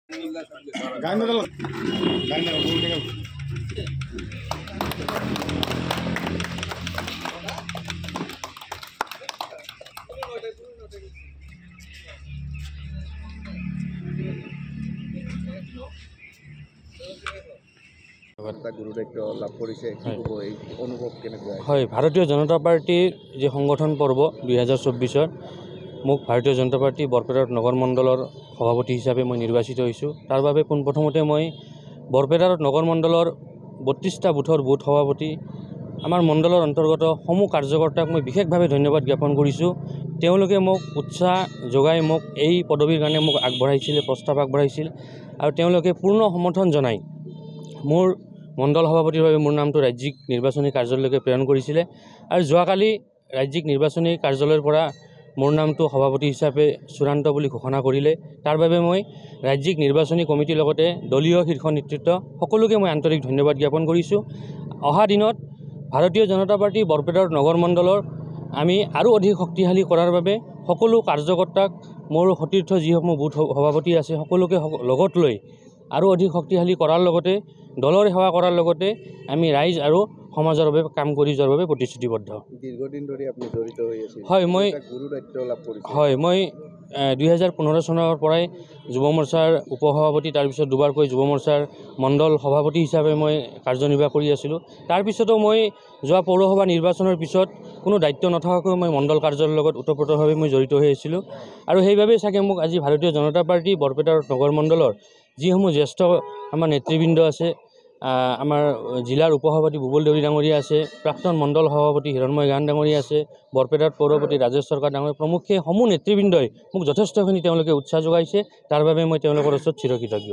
গুৰু দায়িত্ব লাভ কৰিছে অনুভৱ কেনেকুৱা? হয়, ভাৰতীয় জনতা পাৰ্টিৰ যি সংগঠন পৰ্ব 2024 মোক ভাৰতীয় জনতা পাৰ্টি বৰপেটাৰ নগৰ মণ্ডলৰ সভাপতি হিচাপে মই নিৰ্বাচিত হৈছোঁ। তাৰ বাবে পোনপ্ৰথমতে মই বৰপেটাৰ নগৰ মণ্ডলৰ 32টা বুথৰ বুথ সভাপতি আমাৰ মণ্ডলৰ অন্তৰ্গত সমূহ কাৰ্যকৰ্তাক মই বিশেষভাৱে ধন্যবাদ জ্ঞাপন কৰিছোঁ। তেওঁলোকে মোক উৎসাহ যোগাই মোক এই পদবীৰ কাৰণে মোক আগবঢ়াইছিল, প্ৰস্তাৱ আগবঢ়াইছিল আৰু তেওঁলোকে পূৰ্ণ সমৰ্থন জনাই মোৰ মণ্ডল সভাপতিৰ বাবে মোৰ নামটো ৰাজ্যিক নিৰ্বাচনী কাৰ্যালয়লৈকে প্ৰেৰণ কৰিছিলে আৰু যোৱাকালি ৰাজ্যিক নিৰ্বাচনী কাৰ্যালয়ৰ পৰা মোৰ নামটো সভাপতি হিচাপে চূড়ান্ত বুলি ঘোষণা কৰিলে। তাৰ বাবে মই ৰাজ্যিক নিৰ্বাচনী কমিটিৰ লগতে দলীয় শীৰ্ষ নেতৃত্ব সকলোকে মই আন্তৰিক ধন্যবাদ জ্ঞাপন কৰিছোঁ। অহা দিনত ভাৰতীয় জনতা পাৰ্টি বৰপেটাৰ নগৰ মণ্ডলৰ আমি আৰু অধিক শক্তিশালী কৰাৰ বাবে সকলো কাৰ্যকৰ্তাক মোৰ সতীৰ্থ যিসমূহ বুথ সভাপতি আছে সকলোকে লগত লৈ আৰু অধিক শক্তিশালী কৰাৰ লগতে দলৰ সেৱা কৰাৰ লগতে আমি ৰাইজ আৰু সমাজৰ বাবে কাম কৰি যোৱাৰ বাবে প্ৰতিশ্ৰুতিবদ্ধ। দীৰ্ঘদিন ধৰি আপুনি জড়িত হৈ আছে। হয়, মই গুৰু দায়িত্ব লাভ কৰিছে। হয়, মই 2015 চনৰ পৰাই যুৱ মৰ্চাৰ উপসভাপতি, তাৰপিছত দুবাৰকৈ যুৱ মৰ্চাৰ মণ্ডল সভাপতি হিচাপে মই কাৰ্যনিৰ্বাহ কৰি আছিলোঁ। তাৰপিছতো মই যোৱা পৌৰসভা নিৰ্বাচনৰ পিছত কোনো দায়িত্ব নথকাকৈ মই মণ্ডল কাৰ্যালয়ৰ লগত ওতঃপ্ৰোতভাৱে মই জড়িত হৈ আছিলোঁ আৰু সেইবাবেই চাগে মোক আজি ভাৰতীয় জনতা পাৰ্টি বৰপেটাৰ নগৰ মণ্ডলৰ যিসমূহ জ্যেষ্ঠ আমাৰ নেতৃবৃন্দ আছে, আমাৰ জিলাৰ উপসভাপতি বুবুল দেউৰী ডাঙৰীয়া আছে, প্ৰাক্তন মণ্ডল সভাপতি হিৰণময় গান ডাঙৰীয়া আছে, বৰপেটাৰ পৌৰপতি ৰাজেশ চৰকাৰ ডাঙৰীয়া প্ৰমুখ্যে সমূহ নেতৃবৃন্দই মোক যথেষ্টখিনি তেওঁলোকে উৎসাহ যোগাইছে। তাৰ বাবে মই তেওঁলোকৰ ওচৰত চিৰকৃতজ্ঞ।